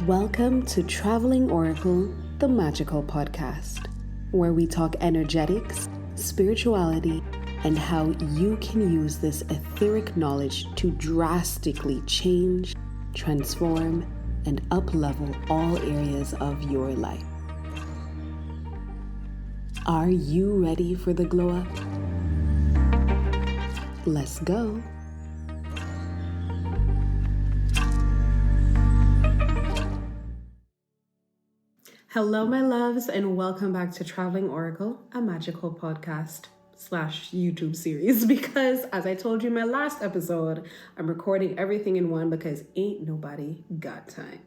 Welcome to Traveling Oracle, the magical podcast, where we talk energetics, spirituality, and how you can use this etheric knowledge to drastically change, transform, and up-level all areas of your life. Are you ready for the glow up? Let's go. Hello, my loves, and welcome back to Traveling Oracle, a magical podcast / YouTube series. Because as I told you in my last episode, I'm recording everything in one because ain't nobody got time.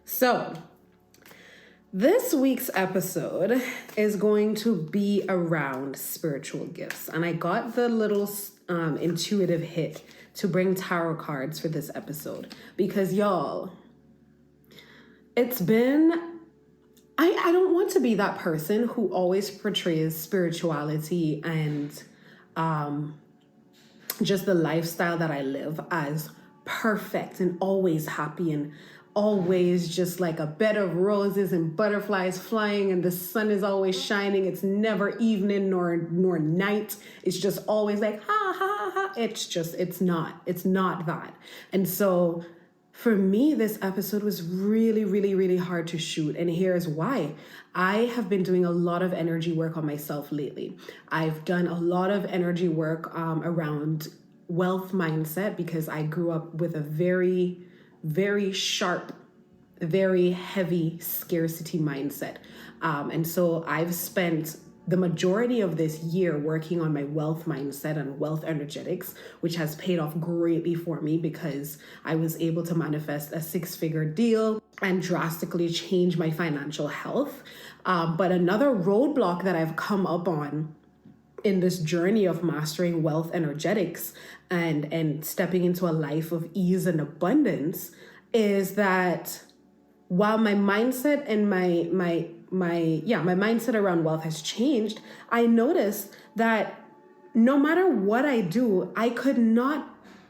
So this week's episode is going to be around spiritual gifts. And I got the little intuitive hit to bring tarot cards for this episode because y'all, it's been... I don't want to be that person who always portrays spirituality and just the lifestyle that I live as perfect and always happy and always just like a bed of roses and butterflies flying and the sun is always shining. It's never evening nor night. It's just always like, ha, ha, ha. It's not that. And so for me, this episode was really, really, really hard to shoot. And here's why. I have been doing a lot of energy work on myself lately. I've done a lot of energy work around wealth mindset because I grew up with a very, very sharp, very heavy scarcity mindset. And so I've spent the majority of this year working on my wealth mindset and wealth energetics, which has paid off greatly for me because I was able to manifest a 6-figure deal and drastically change my financial health. But another roadblock that I've come up on in this journey of mastering wealth energetics and stepping into a life of ease and abundance is that while my mindset and my mindset around wealth has changed, I noticed that no matter what I do, I could not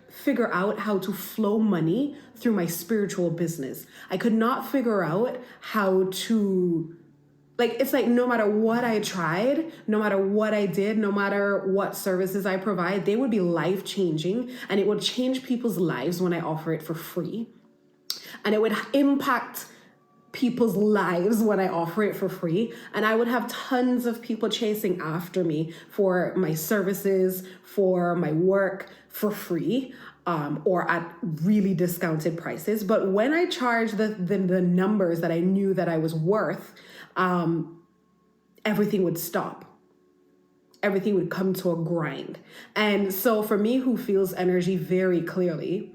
figure out how to flow money through my spiritual business. I could not figure out how to, it's like no matter what I tried, no matter what I did, no matter what services I provide, they would be life-changing and it would change people's lives when I offer it for free. And it would impact people's lives when I offer it for free. And I would have tons of people chasing after me for my services, for my work for free, or at really discounted prices. But when I charged the numbers that I knew that I was worth, everything would stop. Everything would come to a grind. And so for me, who feels energy very clearly,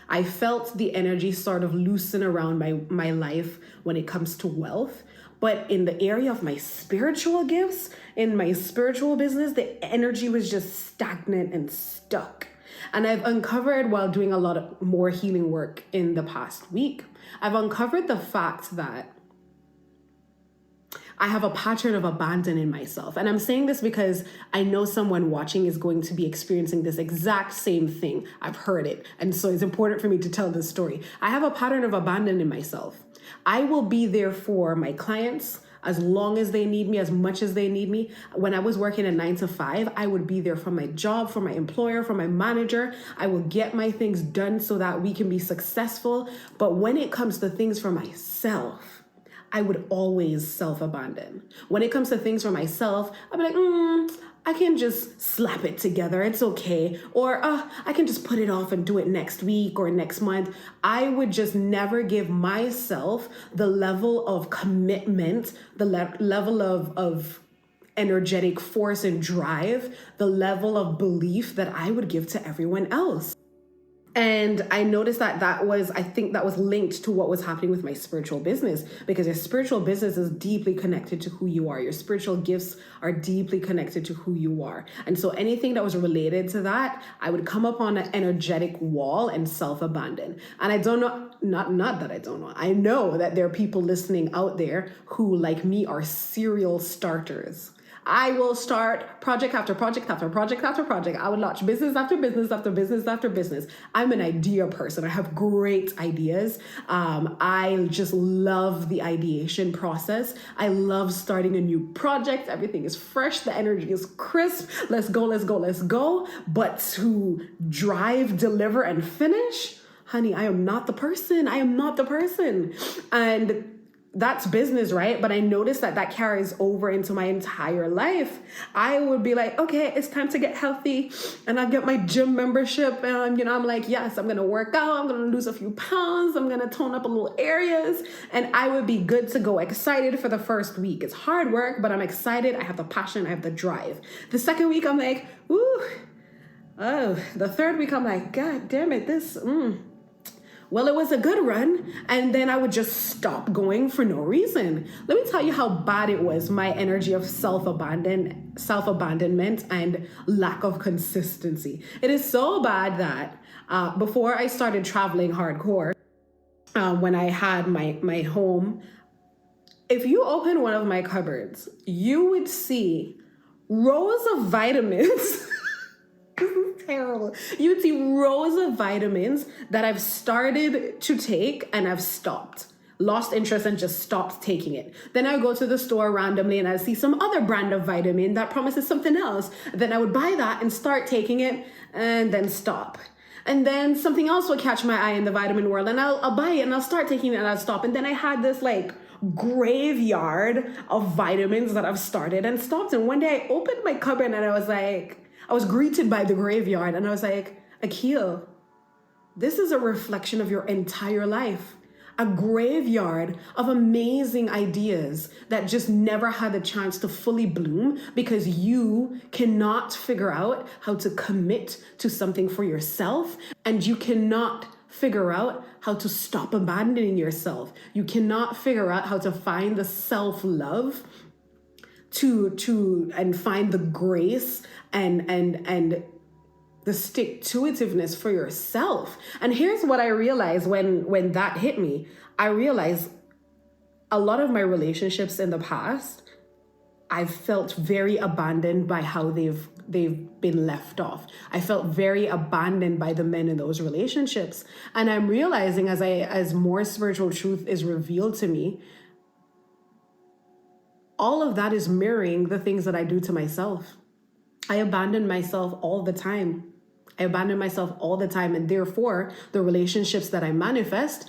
I felt the energy sort of loosen around my life when it comes to wealth. But in the area of my spiritual gifts, in my spiritual business, the energy was just stagnant and stuck. And I've uncovered, while doing a lot of more healing work in the past week, I've uncovered the fact that I have a pattern of abandoning myself. And I'm saying this because I know someone watching is going to be experiencing this exact same thing. I've heard it. And so it's important for me to tell this story. I have a pattern of abandoning myself. I will be there for my clients as long as they need me, as much as they need me. When I was working a 9 to 5, I would be there for my job, for my employer, for my manager. I will get my things done so that we can be successful. But when it comes to things for myself, I would always self-abandon. When it comes to things for myself, I'd be like, I can just slap it together. It's okay. Or I can just put it off and do it next week or next month. I would just never give myself the level of commitment, the level of energetic force and drive, the level of belief that I would give to everyone else. And I noticed I think that was linked to what was happening with my spiritual business, because your spiritual business is deeply connected to who you are. Your spiritual gifts are deeply connected to who you are. And so anything that was related to that, I would come up on an energetic wall and self-abandon. And I don't know, not that I don't know, I know that there are people listening out there who, like me, are serial starters. I will start project after project after project after project. I would launch business after business after business after business. I'm an idea person. I have great ideas. I just love the ideation process. I love starting a new project. Everything is fresh. The energy is crisp. Let's go, let's go, let's go. But to drive, deliver, and finish, honey, I am not the person. I am not the person. And that's business, right? But I noticed that carries over into my entire life. I would be like, okay, it's time to get healthy. And I get my gym membership. And, I'm like, yes, I'm going to work out. I'm going to lose a few pounds. I'm going to tone up a little areas. And I would be good to go, excited for the first week. It's hard work, but I'm excited. I have the passion. I have the drive. The second week, I'm like, ooh. Oh, the third week, I'm like, God damn it, Well, it was a good run, and then I would just stop going for no reason. Let me tell you how bad it was, my energy of self-abandonment and lack of consistency. It is so bad that before I started traveling hardcore, when I had my home, if you open one of my cupboards, you would see rows of vitamins. This is terrible. You would see rows of vitamins that I've started to take and I've stopped. Lost interest and just stopped taking it. Then I would go to the store randomly and I'd see some other brand of vitamin that promises something else. Then I would buy that and start taking it and then stop. And then something else would catch my eye in the vitamin world and I'll buy it and I'll start taking it and I'll stop. And then I had this graveyard of vitamins that I've started and stopped. And one day I opened my cupboard and I was greeted by the graveyard and I was like, Akil, this is a reflection of your entire life. A graveyard of amazing ideas that just never had a chance to fully bloom because you cannot figure out how to commit to something for yourself, and you cannot figure out how to stop abandoning yourself. You cannot figure out how to find the self-love and find the grace and the stick-to-itiveness for yourself. And here's what I realized when that hit me. I realized a lot of my relationships in the past, I've felt very abandoned by how they've been left off. I felt very abandoned by the men in those relationships. And I'm realizing as more spiritual truth is revealed to me, all of that is mirroring the things that I do to myself. I abandon myself all the time. And therefore, the relationships that I manifest,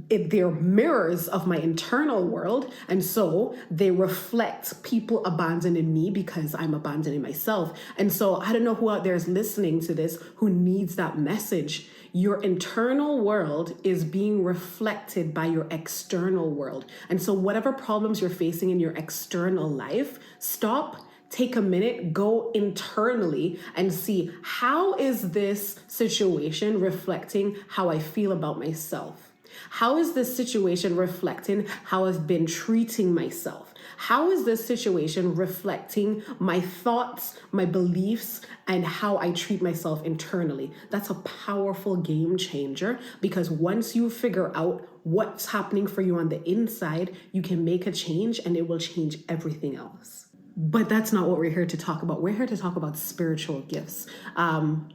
they're mirrors of my internal world. And so they reflect people abandoning me because I'm abandoning myself. And so I don't know who out there is listening to this who needs that message. Your internal world is being reflected by your external world. And so whatever problems you're facing in your external life, stop. Take a minute, go internally and see, how is this situation reflecting how I feel about myself? How is this situation reflecting how I've been treating myself? How is this situation reflecting my thoughts, my beliefs, and how I treat myself internally? That's a powerful game changer, because once you figure out what's happening for you on the inside, you can make a change and it will change everything else. But that's not what we're here to talk about. We're here to talk about spiritual gifts. And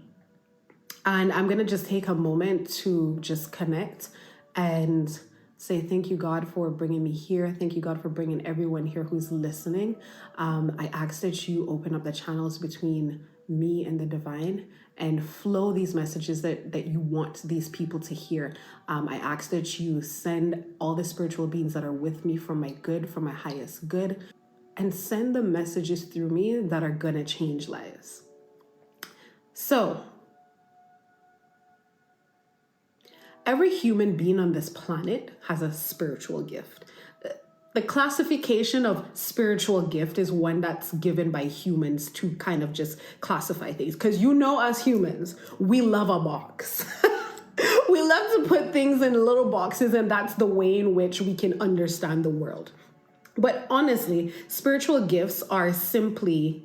I'm going to just take a moment to just connect and say thank you, God, for bringing me here. Thank you, God, for bringing everyone here who's listening. I ask that you open up the channels between me and the divine and flow these messages that you want these people to hear. I ask that you send all the spiritual beings that are with me for my good, for my highest good, and send the messages through me that are going to change lives. So, every human being on this planet has a spiritual gift. The classification of spiritual gift is one that's given by humans to kind of just classify things. Because as humans, we love a box. We love to put things in little boxes, and that's the way in which we can understand the world. But honestly, spiritual gifts are simply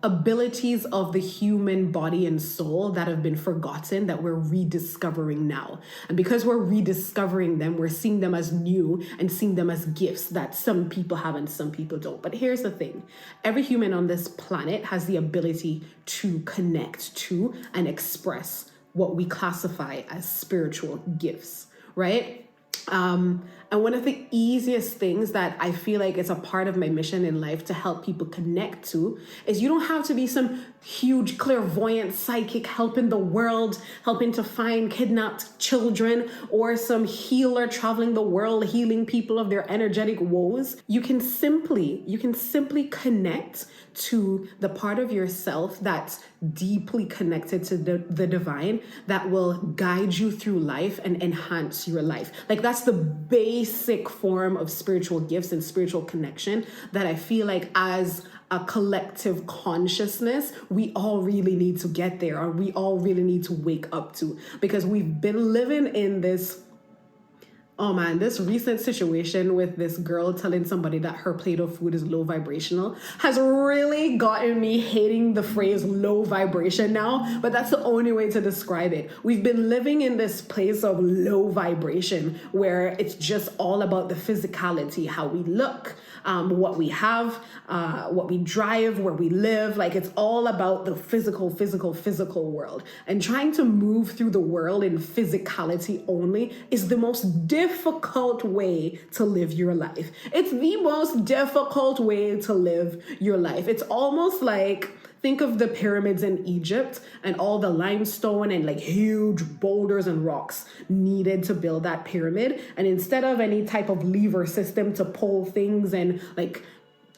abilities of the human body and soul that have been forgotten that we're rediscovering now. And because we're rediscovering them, we're seeing them as new and seeing them as gifts that some people have and some people don't. But here's the thing. Every human on this planet has the ability to connect to and express what we classify as spiritual gifts, right? And one of the easiest things that I feel like is a part of my mission in life to help people connect to is you don't have to be some huge clairvoyant psychic helping the world, helping to find kidnapped children, or some healer traveling the world, healing people of their energetic woes. You can simply connect to the part of yourself that's deeply connected to the divine that will guide you through life and enhance your life. Like that's the basic form of spiritual gifts and spiritual connection that I feel like as a collective consciousness, we all really need to get there, or we all really need to wake up to, because we've been living in this this recent situation with this girl telling somebody that her plate of food is low vibrational has really gotten me hating the phrase low vibration now, but that's the only way to describe it. We've been living in this place of low vibration where it's just all about the physicality, how we look, what we have, what we drive, where we live. Like it's all about the physical world. And trying to move through the world in physicality only is the most difficult way to live your life. It's the most difficult way to live your life. It's almost like, think of the pyramids in Egypt and all the limestone and like huge boulders and rocks needed to build that pyramid. And instead of any type of lever system to pull things and like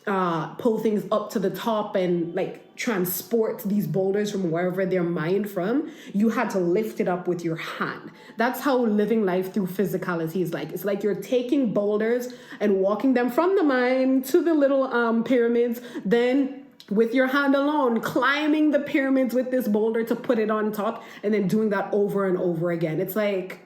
pull things up to the top and like transport these boulders from wherever they're mined from, you had to lift it up with your hand. That's how living life through physicality is like. It's like you're taking boulders and walking them from the mine to the little pyramids, then with your hand alone, climbing the pyramids with this boulder to put it on top, and then doing that over and over again. It's like,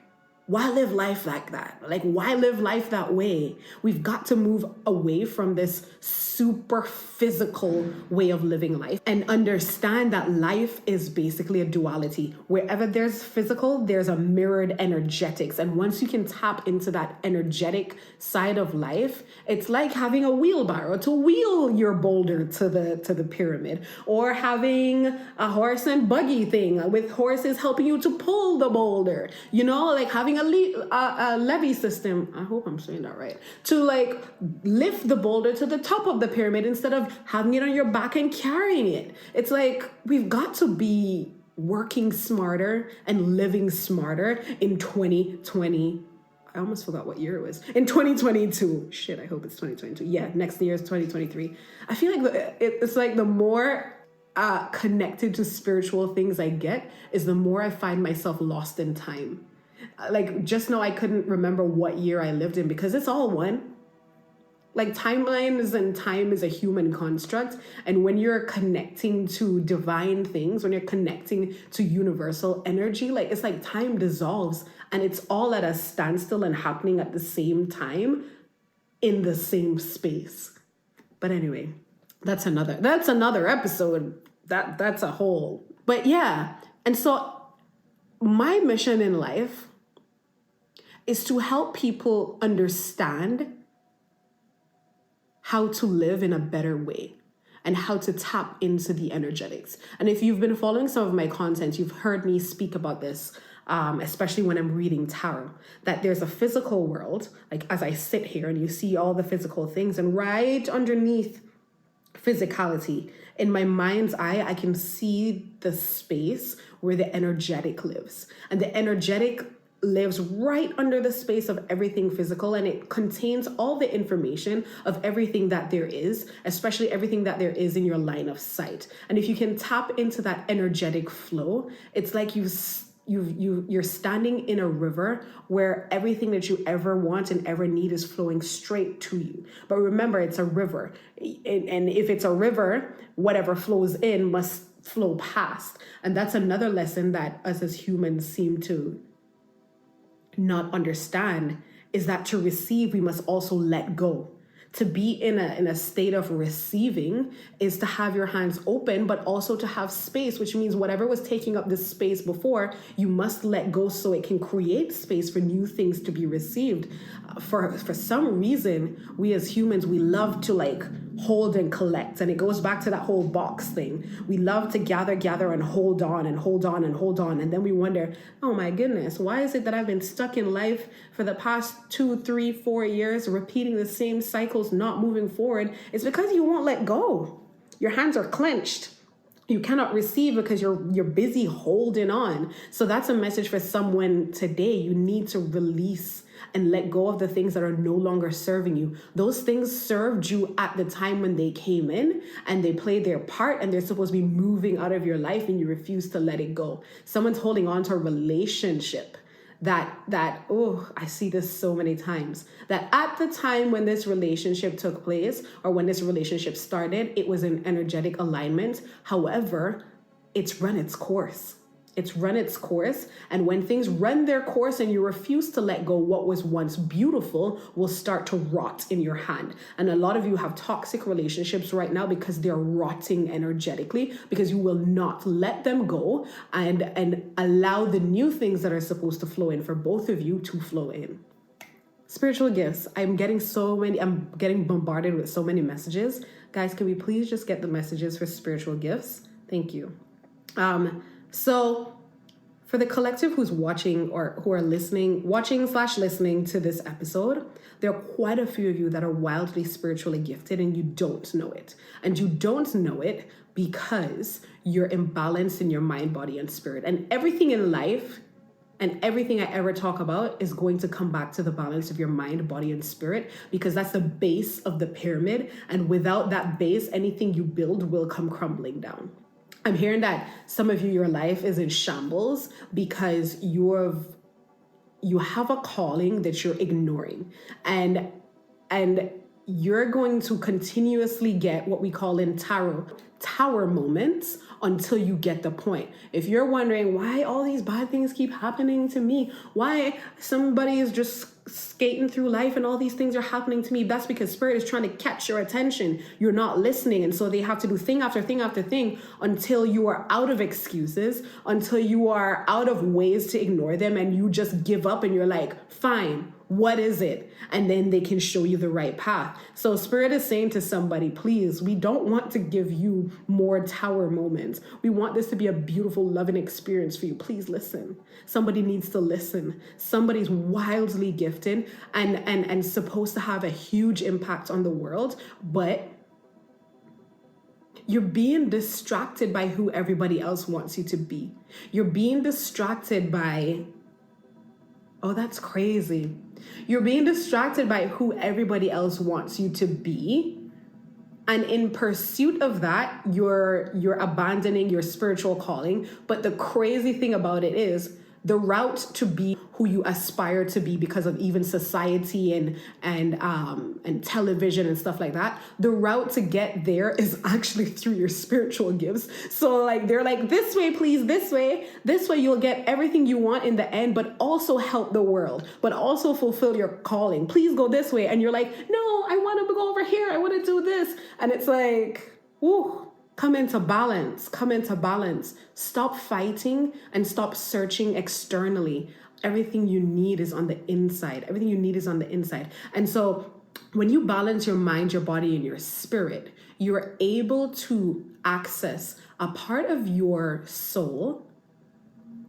why live life like that? Like, why live life that way? We've got to move away from this super physical way of living life and understand that life is basically a duality. Wherever there's physical, there's a mirrored energetics. And once you can tap into that energetic side of life, it's like having a wheelbarrow to wheel your boulder to the pyramid, or having a horse and buggy thing with horses helping you to pull the boulder, you know, like having a levee system, I hope I'm saying that right, to like lift the boulder to the top of the pyramid instead of having it on your back and carrying it. It's like we've got to be working smarter and living smarter in 2020. I almost forgot what year it was. In 2022. Shit, I hope it's 2022. Yeah, next year is 2023. I feel like it's like the more connected to spiritual things I get is the more I find myself lost in time. Like just now I couldn't remember what year I lived in because it's all one. Like timelines and time is a human construct. And when you're connecting to divine things, when you're connecting to universal energy, like it's like time dissolves and it's all at a standstill and happening at the same time in the same space. But anyway, that's another episode. That's a whole. But yeah, and so my mission in life is to help people understand how to live in a better way and how to tap into the energetics. And if you've been following some of my content, you've heard me speak about this, especially when I'm reading tarot, that there's a physical world, like as I sit here and you see all the physical things, and right underneath physicality, in my mind's eye, I can see the space where the energetic lives. And the energetic lives right under the space of everything physical, and it contains all the information of everything that there is, especially everything that there is in your line of sight. And if you can tap into that energetic flow, it's like you're standing in a river where everything that you ever want and ever need is flowing straight to you. But remember, it's a river, and if it's a river, whatever flows in must flow past. And that's another lesson that us as humans seem to not understand, is that to receive, we must also let go. To be in a state of receiving is to have your hands open, but also to have space, which means whatever was taking up this space before, you must let go so it can create space for new things to be received. For some reason, we as humans, we love to like hold and collect. And it goes back to that whole box thing. We love to gather and hold on and hold on and hold on. And then we wonder, oh my goodness, why is it that I've been stuck in life for the past 2, 3, 4 years, repeating the same cycles, not moving forward? It's because you won't let go. Your hands are clenched. You cannot receive because you're busy holding on. So that's a message for someone today. You need to release and let go of the things that are no longer serving you. Those things served you at the time when they came in and they played their part and they're supposed to be moving out of your life and you refuse to let it go. Someone's holding on to a relationship that I see this so many times, that at the time when this relationship took place or when this relationship started, it was in energetic alignment. However, it's run its course. It's run its course. And when things run their course and you refuse to let go, what was once beautiful will start to rot in your hand. And a lot of you have toxic relationships right now because they're rotting energetically, because you will not let them go and allow the new things that are supposed to flow in for both of you to flow in. Spiritual gifts. I'm getting bombarded with so many messages. Guys, can we please just get the messages for spiritual gifts? Thank you. So for the collective who's watching or who are watching/listening to this episode, there are quite a few of you that are wildly spiritually gifted and you don't know it. And you don't know it because you're imbalanced in your mind, body, and spirit. And everything in life and everything I ever talk about is going to come back to the balance of your mind, body, and spirit, because that's the base of the pyramid. And without that base, anything you build will come crumbling down. I'm hearing that some of you, your life is in shambles because you have a calling that you're ignoring, and you're going to continuously get what we call in tarot tower moments until you get the point. If you're wondering why all these bad things keep happening to me, why somebody is just skating through life and all these things are happening to me, that's because spirit is trying to catch your attention. You're not listening, and so they have to do thing after thing after thing until you are out of excuses, until you are out of ways to ignore them, and you just give up and you're like, fine, what is it? And then they can show you the right path. So spirit is saying to somebody, please, we don't want to give you more tower moments. We want this to be a beautiful, loving experience for you. Please listen. Somebody needs to listen. Somebody's wildly gifted and supposed to have a huge impact on the world, but you're being distracted by who everybody else wants you to be. You're being distracted by, oh, that's crazy. You're being distracted by who everybody else wants you to be. And in pursuit of that, you're abandoning your spiritual calling. But the crazy thing about it is the route to be who you aspire to be because of even society and television and stuff like that, the route to get there is actually through your spiritual gifts. So like they're like, this way, please, this way you'll get everything you want in the end, but also help the world, but also fulfill your calling. Please go this way. And you're like, no, I want to go over here. I want to do this. And it's like, whoo. Come into balance. Stop fighting and stop searching externally. Everything you need is on the inside. And so when you balance your mind, your body, and your spirit, you're able to access a part of your soul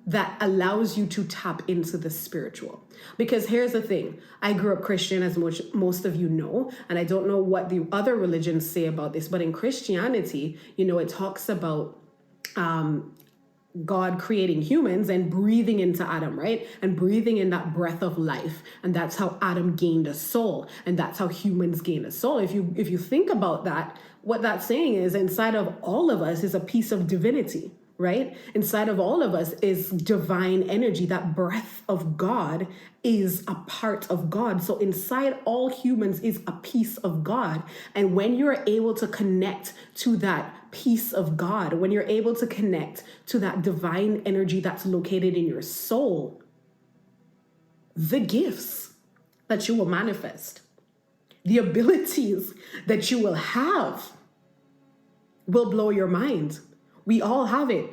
that allows you to tap into the spiritual. Because here's the thing, I grew up Christian, as most of you know, and I don't know what the other religions say about this, but in Christianity, it talks about God creating humans and breathing into Adam, right? And breathing in that breath of life. And that's how Adam gained a soul. And that's how humans gain a soul. If you think about that, what that's saying is inside of all of us is a piece of divinity. Right? Inside of all of us is divine energy. That breath of God is a part of God. So inside all humans is a piece of God. And when you're able to connect to that piece of God, when you're able to connect to that divine energy that's located in your soul, the gifts that you will manifest, The abilities that you will have will blow your mind. We all have it.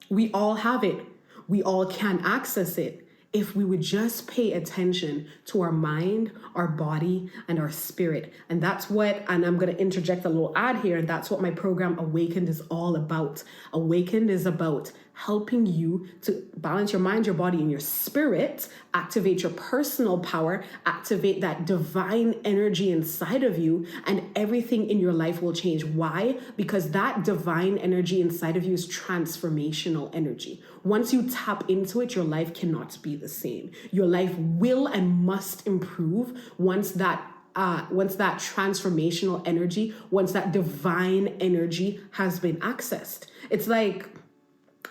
We all have it. We all can access it if we would just pay attention to our mind, our body, and our spirit. And that's what, and I'm going to interject a little ad here, and that's what my program Awakened is all about. Awakened is about helping you to balance your mind, your body, and your spirit, activate your personal power, activate that divine energy inside of you, and everything in your life will change. Why? Because that divine energy inside of you is transformational energy. Once you tap into it, your life cannot be the same. Your life will and must improve once that transformational energy, once that divine energy has been accessed. It's like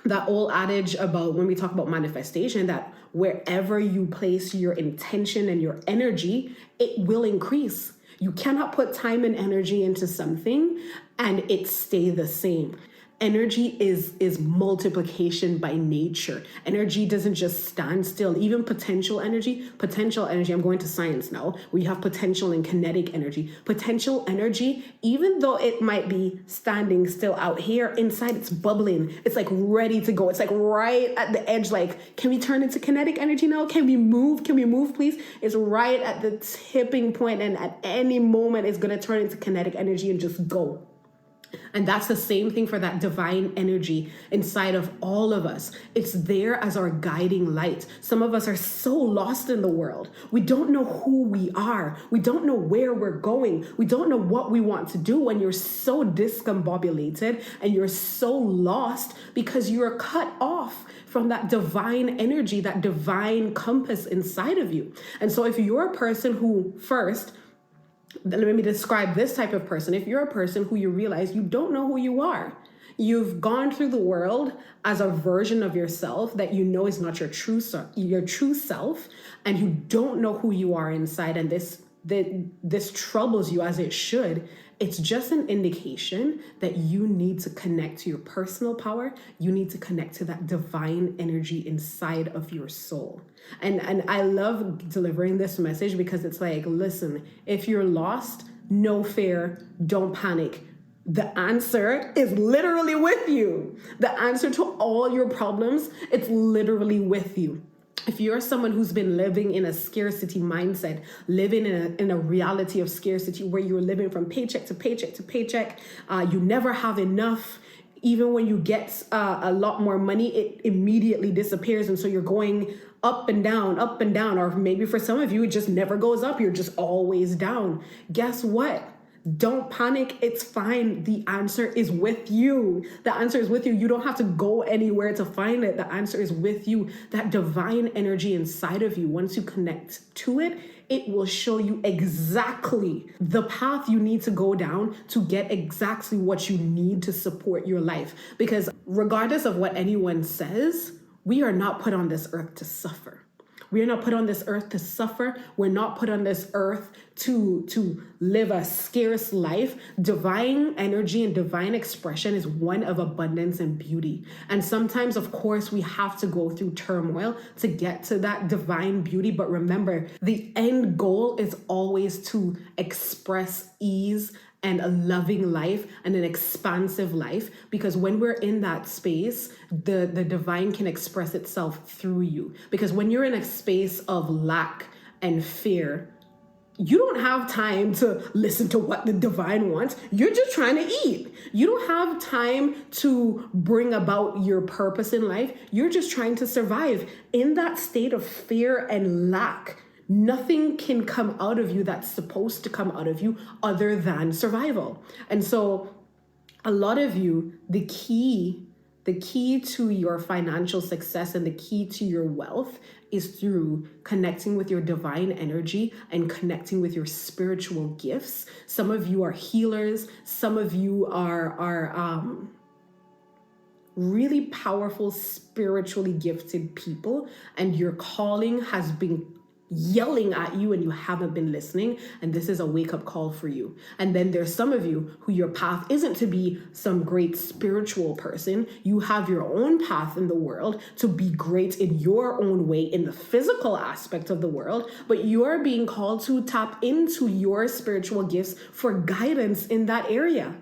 that old adage about when we talk about manifestation, that wherever you place your intention and your energy, it will increase. You cannot put time and energy into something and it stay the same. Energy is multiplication by nature. Energy doesn't just stand still. Even potential energy, I'm going to science now. We have potential and kinetic energy. Potential energy, even though it might be standing still out here, inside it's bubbling. It's like ready to go. It's like right at the edge. Like, can we turn into kinetic energy now? Can we move? Can we move, please? It's right at the tipping point, and at any moment it's going to turn into kinetic energy and just go. And that's the same thing for that divine energy inside of all of us. It's there as our guiding light. Some of us are so lost in the world. We don't know who we are. We don't know where we're going. We don't know what we want to do when you're so discombobulated and you're so lost because you're cut off from that divine energy, that divine compass inside of you. And so if you're a person who let me describe this type of person. If you're a person who you realize you don't know who you are, you've gone through the world as a version of yourself that you know is not your true self, and you don't know who you are inside, and this troubles you as it should, it's just an indication that you need to connect to your personal power. You need to connect to that divine energy inside of your soul. And I love delivering this message because it's like, listen, if you're lost, no fear, don't panic. The answer is literally with you. The answer to all your problems, it's literally with you. If you're someone who's been living in a scarcity mindset, living in a reality of scarcity where you're living from paycheck to paycheck to paycheck, you never have enough. Even when you get a lot more money, it immediately disappears. And so you're going up and down, or maybe for some of you, it just never goes up. You're just always down. Guess what? Don't panic. It's fine. The answer is with you. The answer is with you. You don't have to go anywhere to find it. The answer is with you. That divine energy inside of you, once you connect to it, it will show you exactly the path you need to go down to get exactly what you need to support your life. Because regardless of what anyone says, we are not put on this earth to suffer. We are not put on this earth to suffer. We're not put on this earth to live a scarce life. Divine energy and divine expression is one of abundance and beauty. And sometimes, of course, we have to go through turmoil to get to that divine beauty. But remember, the end goal is always to express ease and a loving life and an expansive life, because when we're in that space, the divine can express itself through you. Because when you're in a space of lack and fear, you don't have time to listen to what the divine wants. You're just trying to eat. You don't have time to bring about your purpose in life. You're just trying to survive. In that state of fear and lack, nothing can come out of you that's supposed to come out of you other than survival. And so a lot of you, the key to your financial success and the key to your wealth is through connecting with your divine energy and connecting with your spiritual gifts. Some of you are healers. Some of you are really powerful, spiritually gifted people, and your calling has been yelling at you and you haven't been listening, and this is a wake-up call for you. And then there's some of you who your path isn't to be some great spiritual person. You have your own path in the world to be great in your own way in the physical aspect of the world, but you're being called to tap into your spiritual gifts for guidance in that area.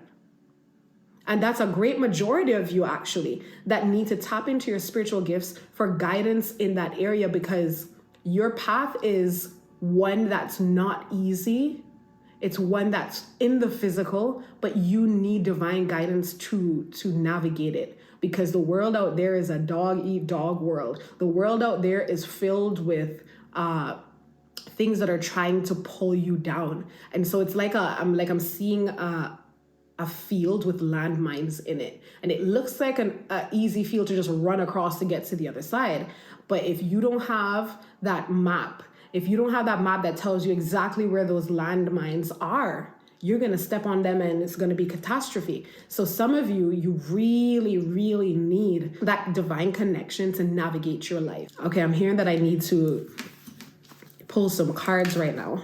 And that's a great majority of you actually that need to tap into your spiritual gifts for guidance in that area, because your path is one that's not easy. It's one that's in the physical, but you need divine guidance to navigate it, because the world out there is a dog-eat-dog world. The world out there is filled with things that are trying to pull you down. And so it's like I'm seeing a field with landmines in it. And it looks like an easy field to just run across to get to the other side. But if you don't have that map, that tells you exactly where those landmines are, you're going to step on them and it's going to be catastrophe. So some of you really, really need that divine connection to navigate your life. Okay, I'm hearing that I need to pull some cards right now.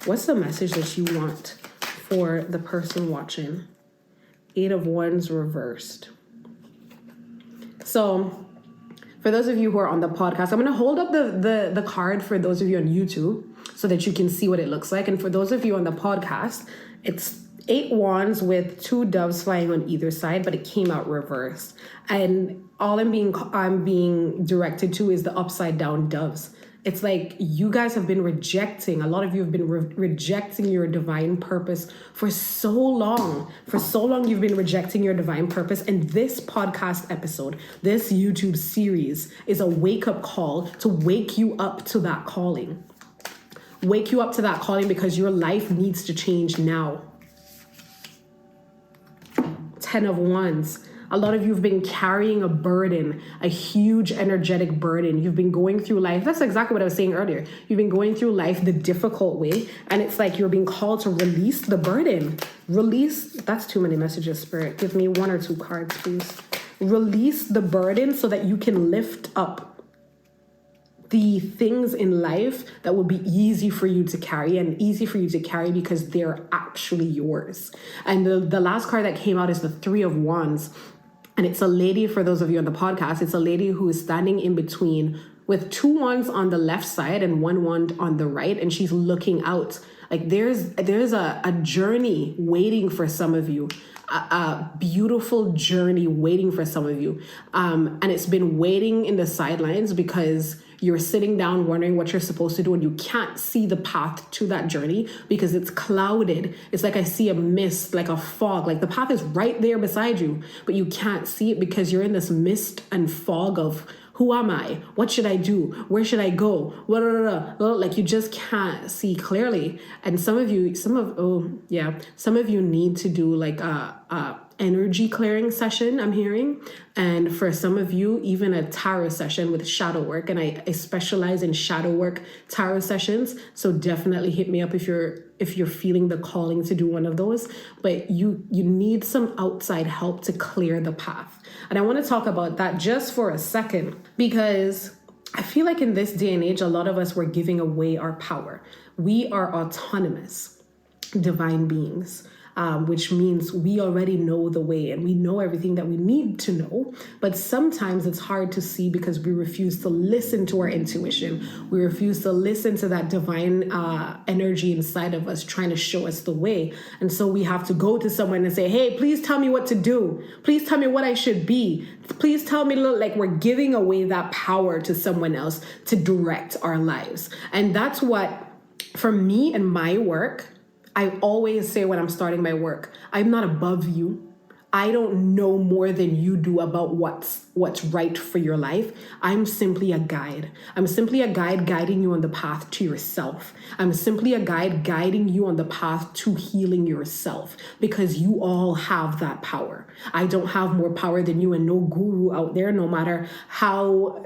What's the message that you want for the person watching? 8 of Wands reversed. So for those of you who are on the podcast, I'm going to hold up the card for those of you on YouTube so that you can see what it looks like. And for those of you on the podcast, it's 8 wands with 2 doves flying on either side, but it came out reversed. And all I'm being directed to is the upside down doves. It's like you guys have been rejecting, a lot of you have been rejecting your divine purpose for so long. For so long, you've been rejecting your divine purpose. And this podcast episode, this YouTube series is a wake-up call to wake you up to that calling. Wake you up to that calling because your life needs to change now. 10 of Wands. A lot of you have been carrying a burden, a huge energetic burden. You've been going through life. That's exactly what I was saying earlier. You've been going through life the difficult way. And it's like you're being called to release the burden. Release. That's too many messages, Spirit. Give me 1 or 2 cards, please. Release the burden so that you can lift up the things in life that will be easy for you to carry, and easy for you to carry because they're actually yours. And the last card that came out is the 3 of Wands. And it's a lady, for those of you on the podcast, it's a lady who is standing in between with 2 wands on the left side and 1 wand on the right. And she's looking out. Like there's a journey waiting for some of you, a beautiful journey waiting for some of you. And it's been waiting in the sidelines because you're sitting down wondering what you're supposed to do and you can't see the path to that journey because it's clouded. It's like I see a mist, like a fog, like the path is right there beside you, but you can't see it because you're in this mist and fog of who am I? What should I do? Where should I go? Like you just can't see clearly. And some of you need to do like a energy clearing session, I'm hearing. And for some of you, even a tarot session with shadow work. And I specialize in shadow work tarot sessions. So definitely hit me up if you're feeling the calling to do one of those. But you need some outside help to clear the path. And I want to talk about that just for a second, because I feel like in this day and age, a lot of us were giving away our power. We are autonomous divine beings. Which means we already know the way and we know everything that we need to know. But sometimes it's hard to see because we refuse to listen to our intuition. We refuse to listen to that divine energy inside of us trying to show us the way. And so we have to go to someone and say, hey, please tell me what to do. Please tell me what I should be. Please tell me, like we're giving away that power to someone else to direct our lives. And that's what, for me and my work, I always say when I'm starting my work, I'm not above you. I don't know more than you do about what's right for your life. I'm simply a guide. I'm simply a guide guiding you on the path to yourself. I'm simply a guide guiding you on the path to healing yourself because you all have that power. I don't have more power than you, and no guru out there, no matter how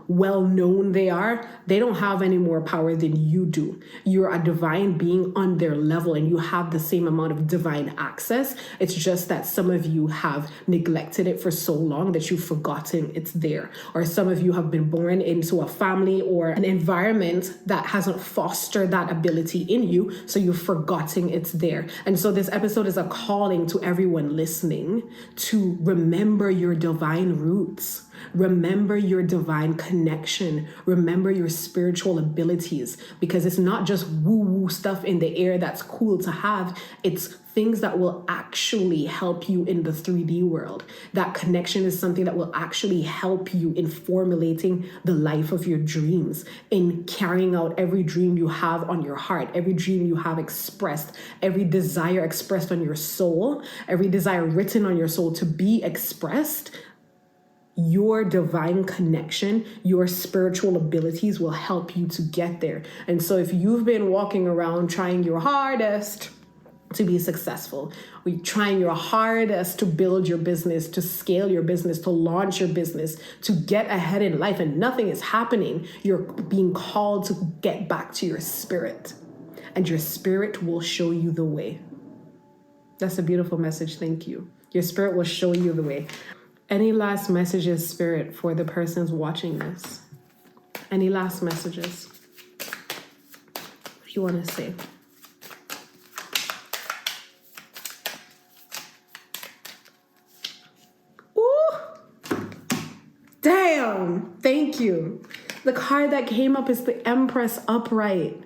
well known they are, they don't have any more power than you do. You're a divine being on their level and you have the same amount of divine access. It's just that some of you have neglected it for so long that you you've forgotten it's there. Or some of you have been born into a family or an environment that hasn't fostered that ability in you, so you've forgotten it's there. And so this episode is a calling to everyone listening to remember your divine roots. Remember your divine connection. Remember your spiritual abilities, because it's not just woo-woo stuff in the air that's cool to have. It's things that will actually help you in the 3D world. That connection is something that will actually help you in formulating the life of your dreams, in carrying out every dream you have on your heart, every dream you have expressed, every desire expressed on your soul, every desire written on your soul to be expressed. Your divine connection, your spiritual abilities will help you to get there. And so if you've been walking around trying your hardest to be successful, or trying your hardest to build your business, to scale your business, to launch your business, to get ahead in life, and nothing is happening, you're being called to get back to your spirit. And your spirit will show you the way. That's a beautiful message. Thank you. Your spirit will show you the way. Any last messages, Spirit, for the persons watching this? Any last messages? What do you want to say? Ooh! Damn! Thank you. The card that came up is the Empress upright.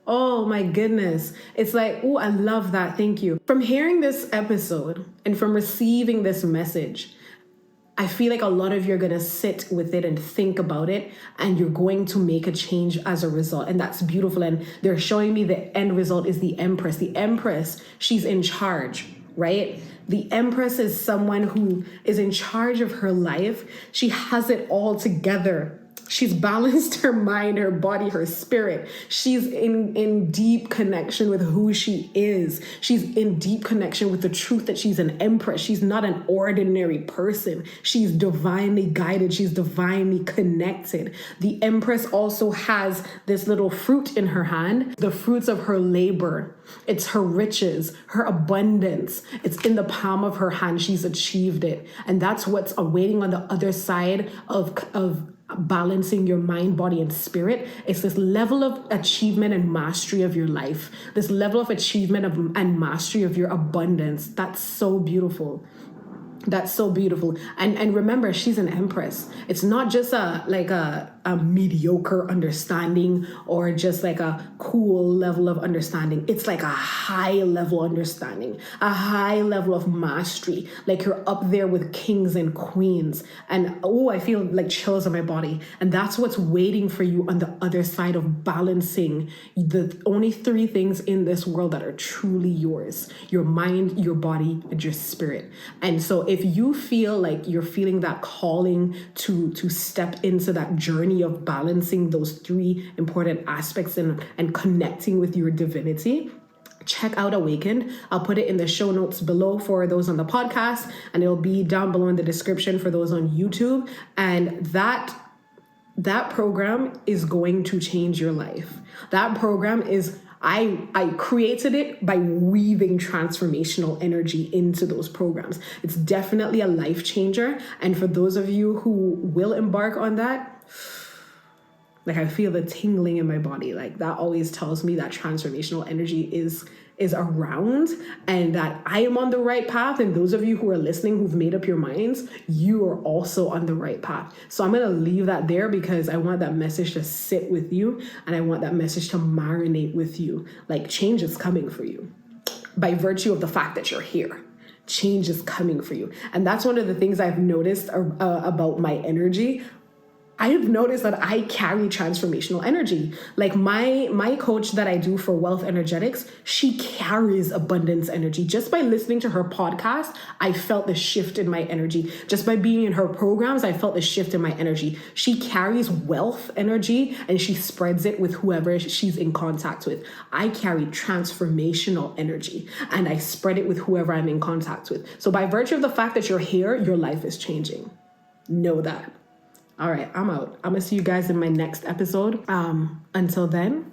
Oh my goodness. It's like, oh, I love that. Thank you. From hearing this episode and from receiving this message, I feel like a lot of you are going to sit with it and think about it, and you're going to make a change as a result. And that's beautiful. And they're showing me the end result is the Empress. The Empress, she's in charge, right? The Empress is someone who is in charge of her life. She has it all together. She's balanced her mind, her body, her spirit. She's in deep connection with who she is. She's in deep connection with the truth that she's an empress. She's not an ordinary person. She's divinely guided. She's divinely connected. The Empress also has this little fruit in her hand, the fruits of her labor. It's her riches, her abundance. It's in the palm of her hand. She's achieved it. And that's what's awaiting on the other side of balancing your mind, body, and spirit. It's this level of achievement and mastery of your life, this level of achievement and mastery of your abundance. That's so beautiful. That's so beautiful. And remember, she's an empress. It's not just a mediocre understanding or just like a cool level of understanding. It's like a high level understanding, a high level of mastery. Like you're up there with kings and queens. And I feel like chills on my body. And that's what's waiting for you on the other side of balancing the only three things in this world that are truly yours: your mind, your body, and your spirit. And so if you feel like you're feeling that calling to step into that journey of balancing those three important aspects and connecting with your divinity, check out Awakened. I'll put it in the show notes below for those on the podcast, and it'll be down below in the description for those on YouTube. And that program is going to change your life. That program is, I created it by weaving transformational energy into those programs. It's definitely a life changer. And for those of you who will embark on that, like I feel the tingling in my body. Like that always tells me that transformational energy is around and that I am on the right path. And those of you who are listening, who've made up your minds, you are also on the right path. So I'm going to leave that there because I want that message to sit with you and I want that message to marinate with you. Like change is coming for you by virtue of the fact that you're here. Change is coming for you. And that's one of the things I've noticed about my energy. I've noticed that I carry transformational energy. Like my coach that I do for Wealth Energetics, she carries abundance energy. Just by listening to her podcast, I felt the shift in my energy. Just by being in her programs, I felt the shift in my energy. She carries wealth energy and she spreads it with whoever she's in contact with. I carry transformational energy and I spread it with whoever I'm in contact with. So by virtue of the fact that you're here, your life is changing. Know that. All right, I'm out. I'm going to see you guys in my next episode. Until then,